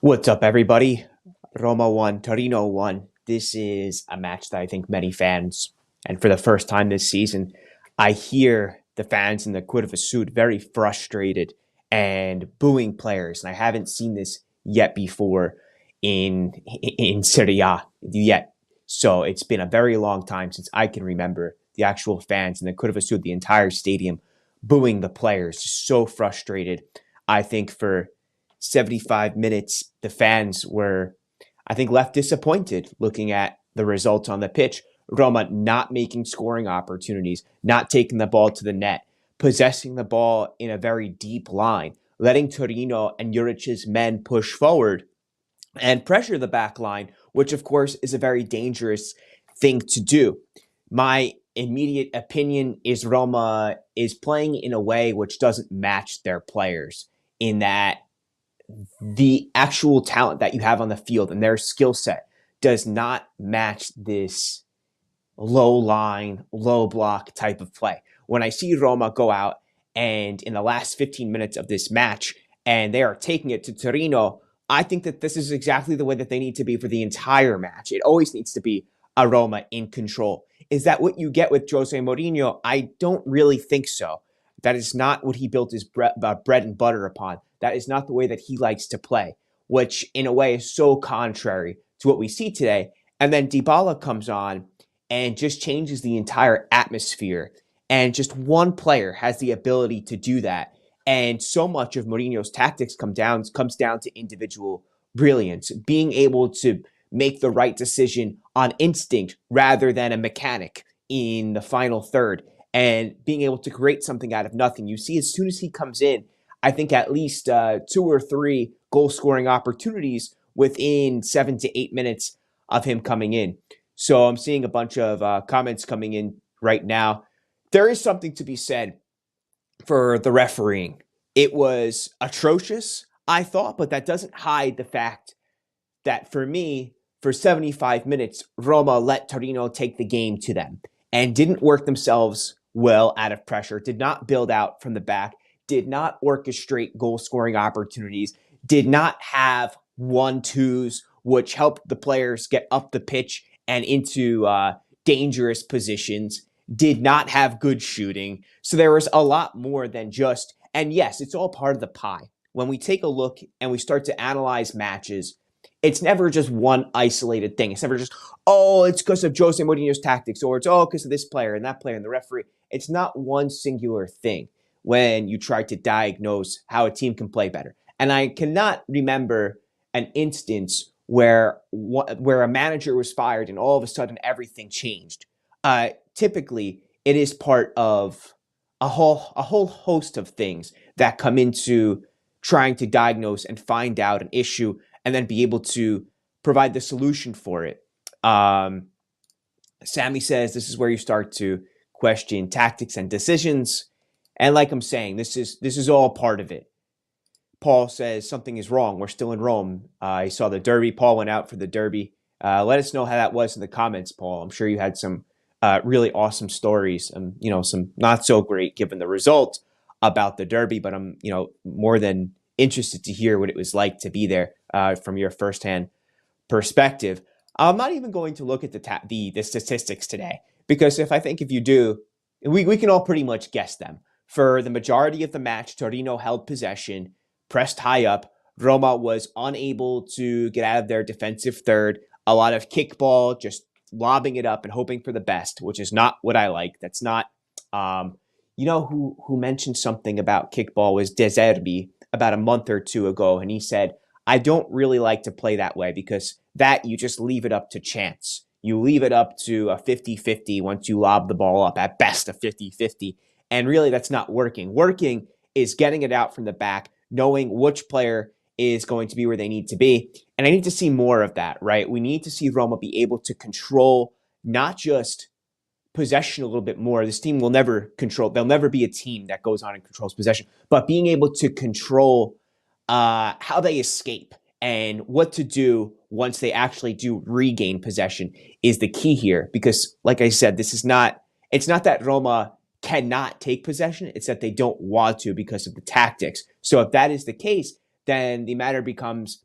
What's up, everybody? Roma won, Torino won. This is a match that I think many fans, and for the first time this season, I hear the fans in the Curva Sud very frustrated and booing players. And I haven't seen this yet before in Serie A yet. So it's been a very long time since I can remember the actual fans in the Curva Sud, the entire stadium, booing the players. So frustrated. I think for 75 minutes, the fans were, I think, left disappointed looking at the results on the pitch. Roma not making scoring opportunities, not taking the ball to the net, possessing the ball in a very deep line, letting Torino and Juric's men push forward and pressure the back line, which of course is a very dangerous thing to do. My immediate opinion is Roma is playing in a way which doesn't match their players, in that the actual talent that you have on the field and their skill set does not match this low line, low block type of play. When I see Roma go out and in the last 15 minutes of this match and they are taking it to Torino, I think that this is exactly the way that they need to be for the entire match. It always needs to be a Roma in control. Is that what you get with Jose Mourinho? I don't really think so. That is not what he built his bread and butter upon. That is not the way that he likes to play, which in a way is so contrary to what we see today. And then Dybala comes on and just changes the entire atmosphere. And just one player has the ability to do that. And so much of Mourinho's tactics comes down to individual brilliance, being able to make the right decision on instinct rather than a mechanic in the final third, and being able to create something out of nothing. You see, as soon as he comes in, I think at least 2 or 3 goal-scoring opportunities within 7 to 8 minutes of him coming in. So I'm seeing a bunch of comments coming in right now. There is something to be said for the refereeing. It was atrocious, I thought, but that doesn't hide the fact that for me, for 75 minutes, Roma let Torino take the game to them and didn't work themselves well out of pressure, did not build out from the back, did not orchestrate goal-scoring opportunities, did not have 1-2s, which helped the players get up the pitch and into dangerous positions, did not have good shooting. So there was a lot more than just, and yes, it's all part of the pie. When we take a look and we start to analyze matches, it's never just one isolated thing. It's never just, oh, it's because of Jose Mourinho's tactics, or it's, oh, because of this player and that player and the referee. It's not one singular thing when you try to diagnose how a team can play better. And I cannot remember an instance where a manager was fired and all of a sudden everything changed. Typically, it is part of a whole host of things that come into trying to diagnose and find out an issue and then be able to provide the solution for it. Sammy says this is where you start to question tactics and decisions. And like I'm saying, this is all part of it. Paul says something is wrong. We're still in Rome. He saw the derby. Paul went out for the derby. Let us know how that was in the comments, Paul. I'm sure you had some really awesome stories and, some not so great given the result about the derby, but I'm, more than interested to hear what it was like to be there from your firsthand perspective. I'm not even going to look at the statistics today, because if you do, we can all pretty much guess them. For the majority of the match, Torino held possession, pressed high up. Roma was unable to get out of their defensive third. A lot of kickball, just lobbing it up and hoping for the best, which is not what I like. That's not, who mentioned something about kickball was De Zerbi about a month or two ago. And he said, I don't really like to play that way, because that you just leave it up to chance. You leave it up to a 50-50 once you lob the ball up, at best a 50-50. And really, that's not working. Working is getting it out from the back, knowing which player is going to be where they need to be. And I need to see more of that, right? We need to see Roma be able to control not just possession a little bit more. This team will never control. There'll never be a team that goes on and controls possession, but being able to control how they escape and what to do once they actually do regain possession is the key here. Because like I said, it's not that Roma cannot take possession. It's that they don't want to because of the tactics. So if that is the case, then the matter becomes,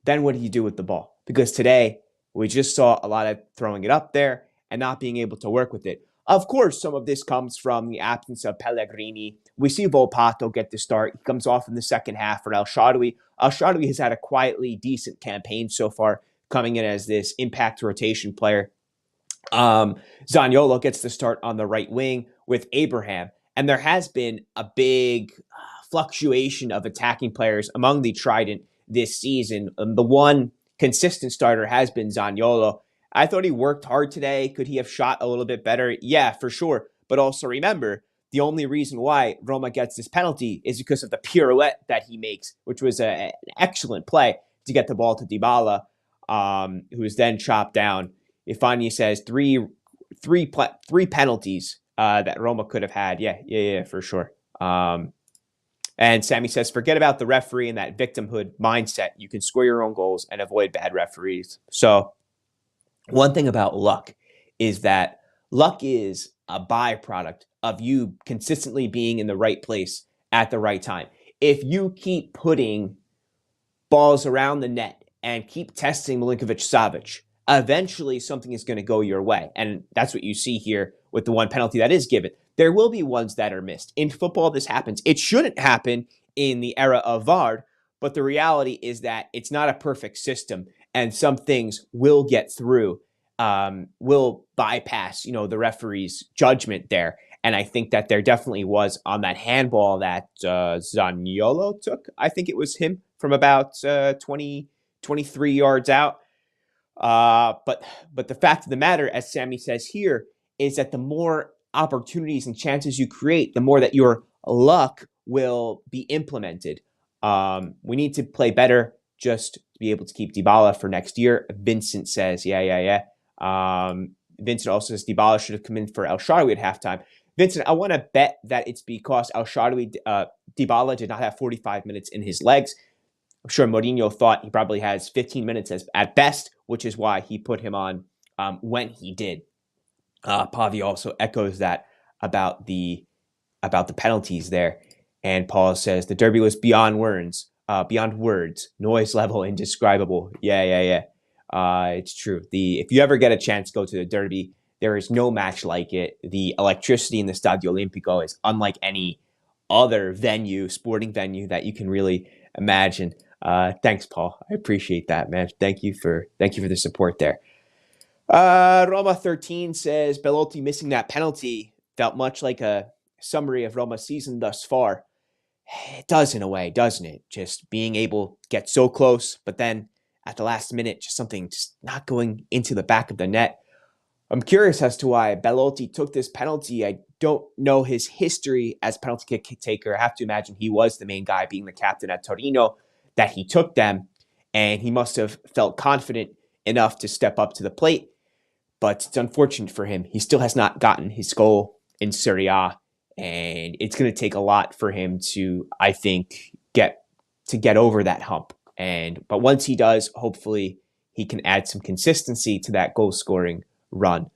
then what do you do with the ball? Because today we just saw a lot of throwing it up there and not being able to work with it. Of course, some of this comes from the absence of Pellegrini. We see Volpato get the start. He comes off in the second half for El Shaarawy. El Shaarawy has had a quietly decent campaign so far, coming in as this impact rotation player. Zaniolo gets the start on the right wing with Abraham. And there has been a big fluctuation of attacking players among the Trident this season. The one consistent starter has been Zaniolo. I thought he worked hard today. Could he have shot a little bit better? Yeah, for sure. But also remember, the only reason why Roma gets this penalty is because of the pirouette that he makes, which was an excellent play to get the ball to Dybala, who is then chopped down. Ifani says three penalties that Roma could have had. Yeah, for sure. And Sammy says, forget about the referee and that victimhood mindset. You can score your own goals and avoid bad referees. So one thing about luck is that luck is a byproduct of you consistently being in the right place at the right time. If you keep putting balls around the net and keep testing Milinkovic-Savic, eventually something is going to go your way. And that's what you see here with the one penalty that is given. There will be ones that are missed. In football, this happens. It shouldn't happen in the era of VAR, but the reality is that it's not a perfect system, and some things will get through, will bypass, the referee's judgment there. And I think that there definitely was on that handball that Zaniolo took. I think it was him from about 20, 23 yards out. But the fact of the matter, as Sammy says here, is that the more opportunities and chances you create, the more that your luck will be implemented. We need to play better just to be able to keep Dybala for next year. Vincent says, yeah. Vincent also says Dybala should have come in for El Shaarawy at halftime. Vincent, I want to bet that it's because El Shaarawy, Dybala did not have 45 minutes in his legs. I'm sure Mourinho thought he probably has 15 minutes at best, which is why he put him on when he did. Pavi also echoes that about the penalties there. And Paul says the derby was beyond words, noise level indescribable. Yeah. It's true. If you ever get a chance to go to the derby, there is no match like it. The electricity in the Stadio Olimpico is unlike any other sporting venue that you can really imagine. Thanks, Paul. I appreciate that, man. Thank you for the support there. Roma13 says Belotti missing that penalty felt much like a summary of Roma's season thus far. It does in a way, doesn't it? Just being able to get so close, but then at the last minute, something not going into the back of the net. I'm curious as to why Belotti took this penalty. I don't know his history as penalty kick taker. I have to imagine he was the main guy, being the captain at Torino, that he took them, and he must have felt confident enough to step up to the plate. But it's unfortunate for him. He still has not gotten his goal in Serie A, and it's going to take a lot for him to, I think, get over that hump. But once he does, hopefully he can add some consistency to that goal-scoring run.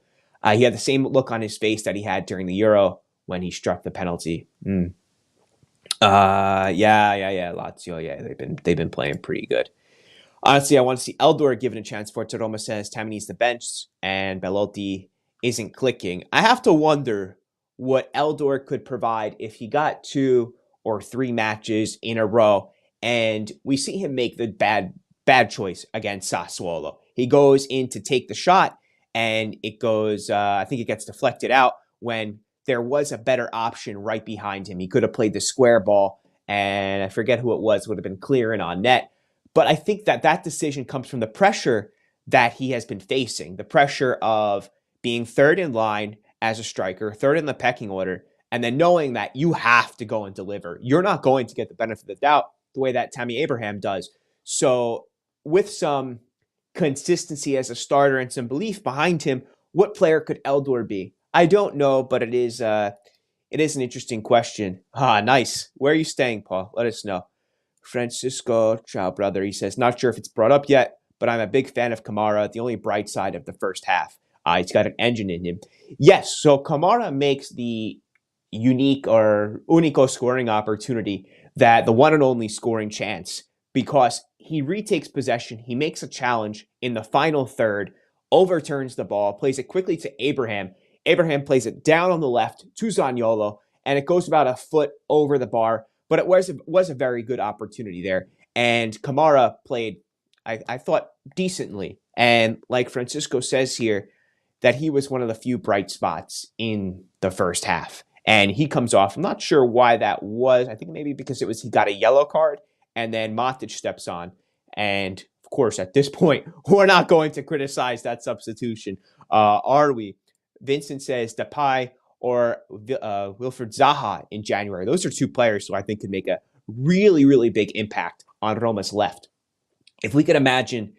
He had the same look on his face that he had during the Euro when he struck the penalty. Yeah, Lazio, yeah, they've been playing pretty good. Honestly, I want to see Eldor given a chance for it. Roma says Tammy needs the bench and Belotti isn't clicking. I have to wonder what Eldor could provide if he got 2 or 3 matches in a row and we see him make the bad choice against Sassuolo. He goes in to take the shot and it goes, I think it gets deflected out when there was a better option right behind him. He could have played the square ball, and I forget who it was, would have been clearing on net. But I think that decision comes from the pressure that he has been facing, the pressure of being third in line as a striker, third in the pecking order, and then knowing that you have to go and deliver. You're not going to get the benefit of the doubt the way that Tammy Abraham does. So with some consistency as a starter and some belief behind him, what player could Eldor be? I don't know, but it is an interesting question. Nice. Where are you staying, Paul? Let us know. Francisco, ciao, brother. He says, not sure if it's brought up yet, but I'm a big fan of Kamara, the only bright side of the first half. He's got an engine in him. Yes, so Kamara makes the unique or unico scoring opportunity, that the one and only scoring chance because he retakes possession. He makes a challenge in the final third, overturns the ball, plays it quickly to Abraham. Abraham plays it down on the left to Zaniolo, and it goes about a foot over the bar. But it was a very good opportunity there. And Kamara played, I thought, decently. And like Francisco says here, that he was one of the few bright spots in the first half. And he comes off. I'm not sure why that was. I think maybe because he got a yellow card, and then Matic steps on. And of course, at this point, we're not going to criticize that substitution, are we? Vincent says Depay or Wilfried Zaha in January. Those are two players who I think could make a really, really big impact on Roma's left. If we could imagine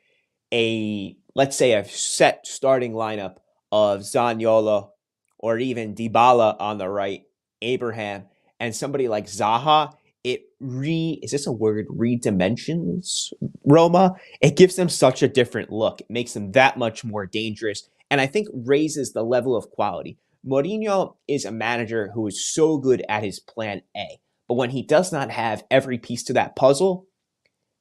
let's say a set starting lineup of Zaniolo or even Dybala on the right, Abraham, and somebody like Zaha, is this a word, redimensions Roma? It gives them such a different look. It makes them that much more dangerous, and I think raises the level of quality. Mourinho is a manager who is so good at his plan A, but when he does not have every piece to that puzzle,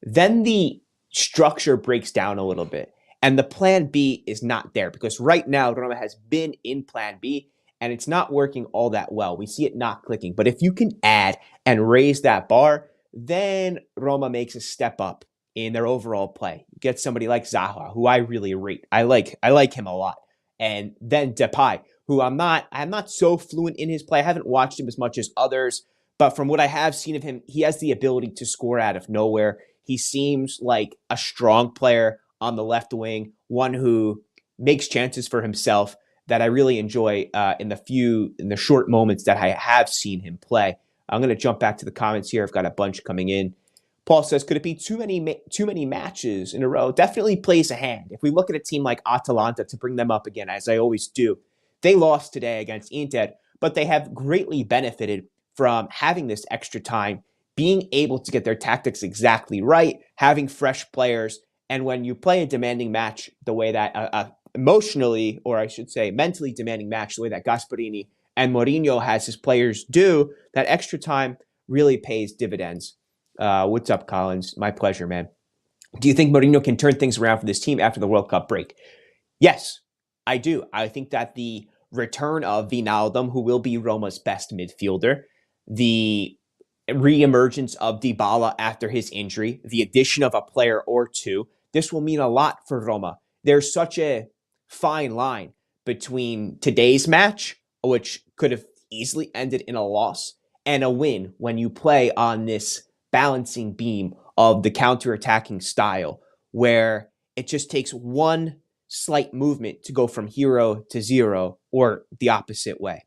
then the structure breaks down a little bit. And the plan B is not there because right now Roma has been in plan B and it's not working all that well. We see it not clicking. But if you can add and raise that bar, then Roma makes a step up in their overall play. You get somebody like Zaha, who I really rate. I like him a lot. And then Depay, who I'm not so fluent in his play. I haven't watched him as much as others, but from what I have seen of him, he has the ability to score out of nowhere. He seems like a strong player on the left wing, one who makes chances for himself that I really enjoy in the short moments that I have seen him play. I'm going to jump back to the comments here. I've got a bunch coming in. Paul says, could it be too many matches in a row? Definitely plays a hand. If we look at a team like Atalanta, to bring them up again, as I always do, they lost today against Inter, but they have greatly benefited from having this extra time, being able to get their tactics exactly right, having fresh players. And when you play a demanding match the way that emotionally, or I should say mentally demanding match, the way that Gasperini and Mourinho has his players do, that extra time really pays dividends. What's up, Collins? My pleasure, man. Do you think Mourinho can turn things around for this team after the World Cup break? Yes, I do. I think that the return of Wijnaldum, who will be Roma's best midfielder, the reemergence of Dybala after his injury, the addition of a player or two, this will mean a lot for Roma. There's such a fine line between today's match, which could have easily ended in a loss, and a win when you play on this balancing beam of the counter-attacking style, where it just takes one slight movement to go from hero to zero or the opposite way.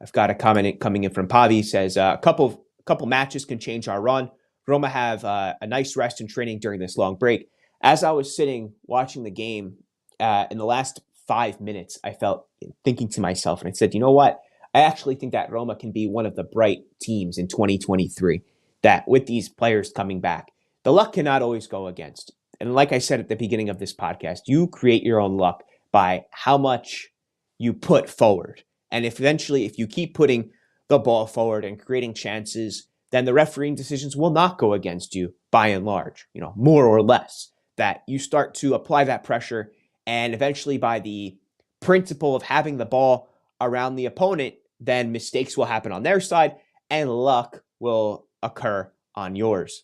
I've got a comment coming in from Pavi. Says a couple matches can change our run. Roma have a nice rest and training during this long break. As I was sitting watching the game in the last 5 minutes, I felt thinking to myself, and I said, you know what? I actually think that Roma can be one of the bright teams in 2023. That with these players coming back, the luck cannot always go against. And like I said at the beginning of this podcast, you create your own luck by how much you put forward. And if you keep putting the ball forward and creating chances, then the refereeing decisions will not go against you by and large, more or less. That you start to apply that pressure, and eventually by the principle of having the ball around the opponent, then mistakes will happen on their side and luck will occur on yours.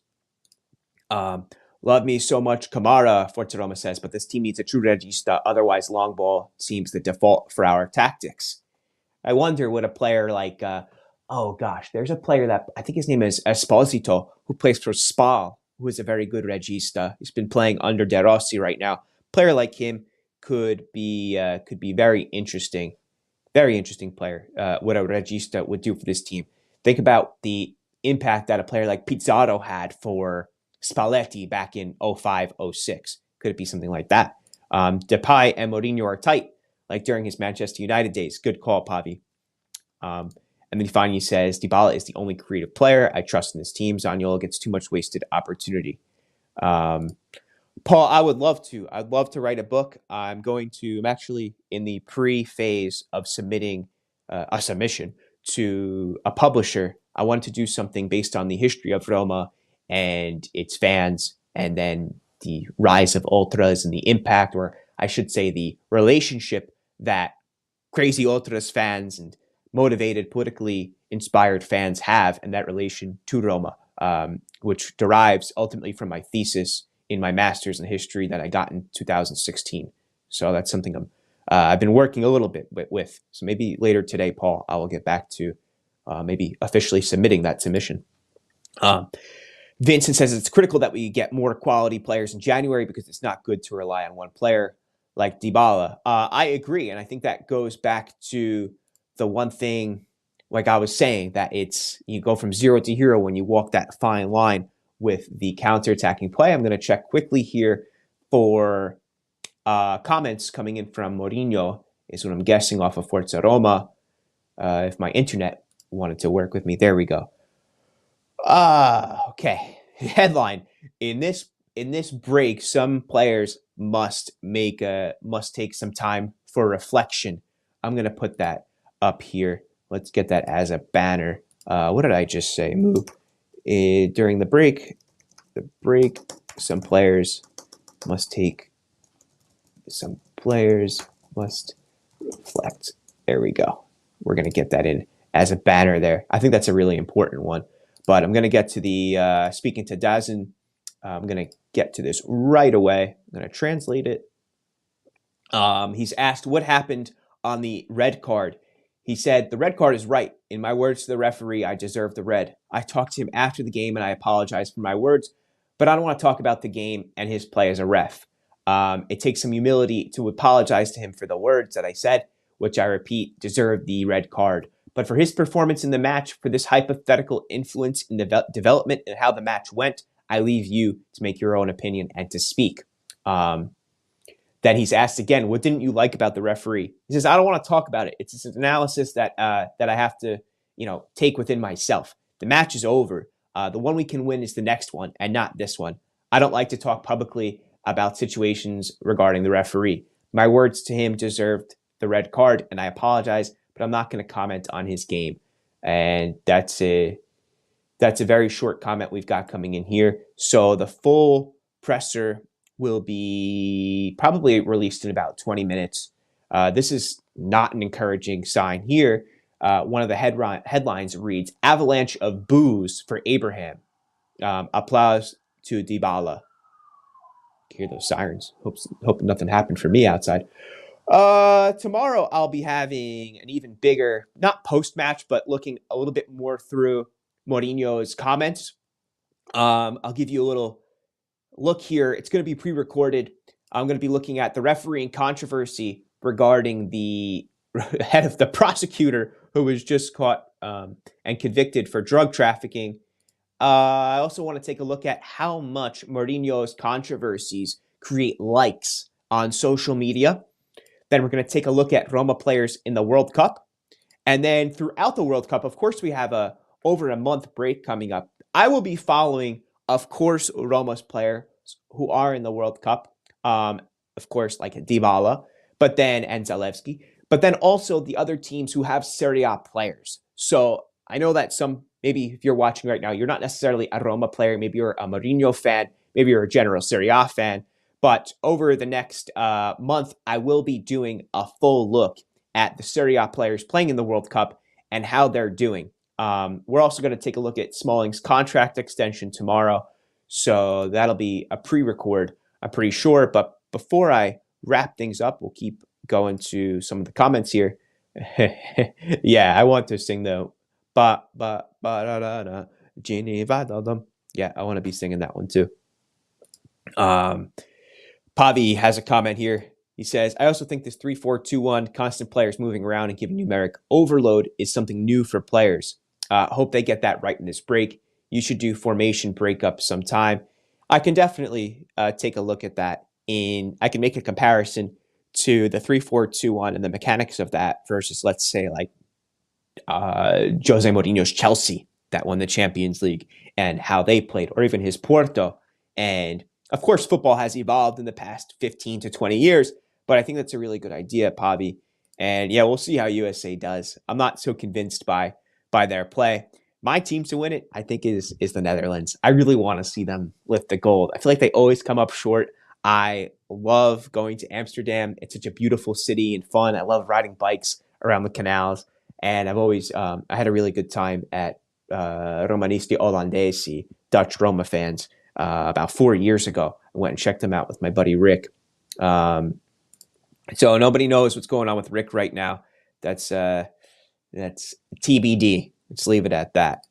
Love me so much, Kamara, Forza Roma says, but this team needs a true regista, otherwise long ball seems the default for our tactics. I wonder what a player like, there's a player that, I think his name is Esposito, who plays for Spal, who is a very good regista. He's been playing under De Rossi right now. A player like him could be very interesting. Very interesting player, what a regista would do for this team. Think about the impact that a player like Pizarro had for Spalletti back in 05-06. Could it be something like that? Depay and Mourinho are tight, like during his Manchester United days. Good call, Pavi. And then finally says, Dybala is the only creative player I trust in this team. Zaniolo gets too much wasted opportunity. Paul, I would love to. I'd love to write a book. I'm actually in the pre-phase of submitting a submission to a publisher. I wanted to do something based on the history of Roma and its fans, and then the rise of ultras and the impact, or I should say the relationship that crazy ultras fans and motivated, politically inspired fans have, and that relation to Roma, which derives ultimately from my thesis in my master's in history that I got in 2016. So that's something I've been working a little bit with. So maybe later today, Paul, I will get back to maybe officially submitting that submission. Vincent says it's critical that we get more quality players in January because it's not good to rely on one player like Dybala. I agree, and I think that goes back to the one thing, like I was saying, that it's you go from 0 to hero when you walk that fine line with the counter-attacking play. I'm going to check quickly here for comments coming in from Mourinho, is what I'm guessing off of Forza Roma. If my internet wanted to work with me, there we go. Okay. Headline: In this break, some players must take some time for reflection. I'm gonna put that up here. Let's get that as a banner. What did I just say? Move. During the break, some players must reflect. There we go. We're gonna get that in as a banner there. I think that's a really important one. But I'm going to get to the speaking to Dazin. I'm going to get to this right away. I'm going to translate it. He's asked what happened on the red card. He said, the red card is right. In my words to the referee, I deserve the red. I talked to him after the game and I apologize for my words, but I don't want to talk about the game and his play as a ref. It takes some humility to apologize to him for the words that I said, which I repeat, deserve the red card. But for his performance in the match, for this hypothetical influence in the development and how the match went, I leave you to make your own opinion and to speak. Then he's asked again, what didn't you like about the referee? He says, I don't want to talk about it. It's an analysis that I have to, take within myself. The match is over. The one we can win is the next one and not this one. I don't like to talk publicly about situations regarding the referee. My words to him deserved the red card, and I apologize, but I'm not going to comment on his game. And that's a very short comment we've got coming in here. So the full presser will be probably released in about 20 minutes. This is not an encouraging sign here. One of the headlines reads, avalanche of boos for Abraham. Applause to Dybala. Hear those sirens. Hope nothing happened for me outside. Tomorrow I'll be having an even bigger, not post-match, but looking a little bit more through Mourinho's comments. I'll give you a little look here. It's going to be pre-recorded. I'm going to be looking at the refereeing controversy regarding the head of the prosecutor who was just caught and convicted for drug trafficking. I also want to take a look at how much Mourinho's controversies create likes on social media. Then we're going to take a look at Roma players in the World Cup. And then throughout the World Cup, of course, we have over a month break coming up. I will be following, of course, Roma's players who are in the World Cup. Of course, like Dybala, but then and Zalewski. But then also the other teams who have Serie A players. So I know that maybe if you're watching right now, you're not necessarily a Roma player. Maybe you're a Mourinho fan. Maybe you're a general Serie A fan. But over the next month, I will be doing a full look at the Serie A players playing in the World Cup and how they're doing. We're also going to take a look at Smalling's contract extension tomorrow. So that'll be a pre-record, I'm pretty sure. But before I wrap things up, we'll keep going to some of the comments here. Yeah, I want to sing the ba ba ba da da da Geneva da dum. Yeah, I want to be singing that one too. Pavi has a comment here. He says, I also think this 3-4-2-1, constant players moving around and giving numeric overload is something new for players. Hope they get that right in this break. You should do formation breakup sometime. I can definitely take a look at that. I can make a comparison to the 3-4-2-1 and the mechanics of that versus, let's say, like Jose Mourinho's Chelsea that won the Champions League and how they played, or even his Porto. And of course, football has evolved in the past 15 to 20 years, but I think that's a really good idea, Pavi. And yeah, we'll see how USA does. I'm not so convinced by their play. my team to win it, I think, is the Netherlands. I really want to see them lift the gold. I feel like they always come up short. I love going to Amsterdam. It's such a beautiful city and fun. I love riding bikes around the canals, and I've always I had a really good time at Romanisti Olandesi, Dutch Roma fans, about 4 years ago. I went and checked them out with my buddy Rick. So nobody knows what's going on with Rick right now. That's TBD. Let's leave it at that.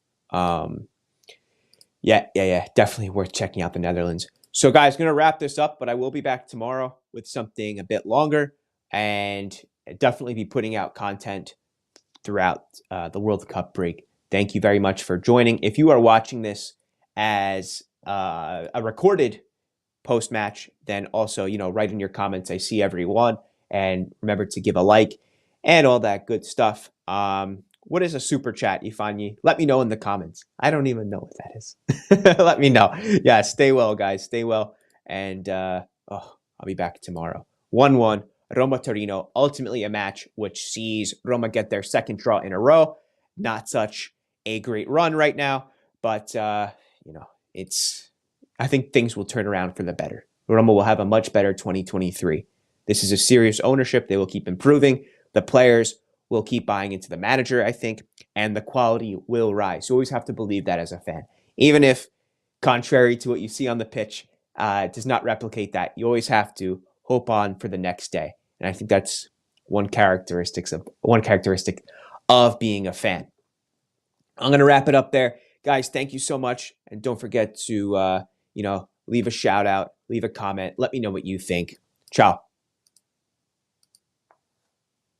Yeah. Definitely worth checking out the Netherlands. So, guys, going to wrap this up, but I will be back tomorrow with something a bit longer and definitely be putting out content throughout the World Cup break. Thank you very much for joining. If you are watching this as a recorded post-match, then also, write in your comments. I see everyone. And remember to give a like and all that good stuff. What is a super chat, Ifani? Let me know in the comments. I don't even know what that is. Let me know. Yeah, stay well, guys. Stay well. And I'll be back tomorrow. 1-1, Roma-Torino. Ultimately a match which sees Roma get their second draw in a row. Not such a great run right now, but it's. I think things will turn around for the better. Roma will have a much better 2023. This is a serious ownership. They will keep improving. The players will keep buying into the manager, I think, and the quality will rise. You always have to believe that as a fan. Even if, contrary to what you see on the pitch, does not replicate that, you always have to hope on for the next day. And I think that's one characteristic of being a fan. I'm going to wrap it up there. Guys, thank you so much. And don't forget to, leave a shout out, leave a comment. Let me know what you think. Ciao.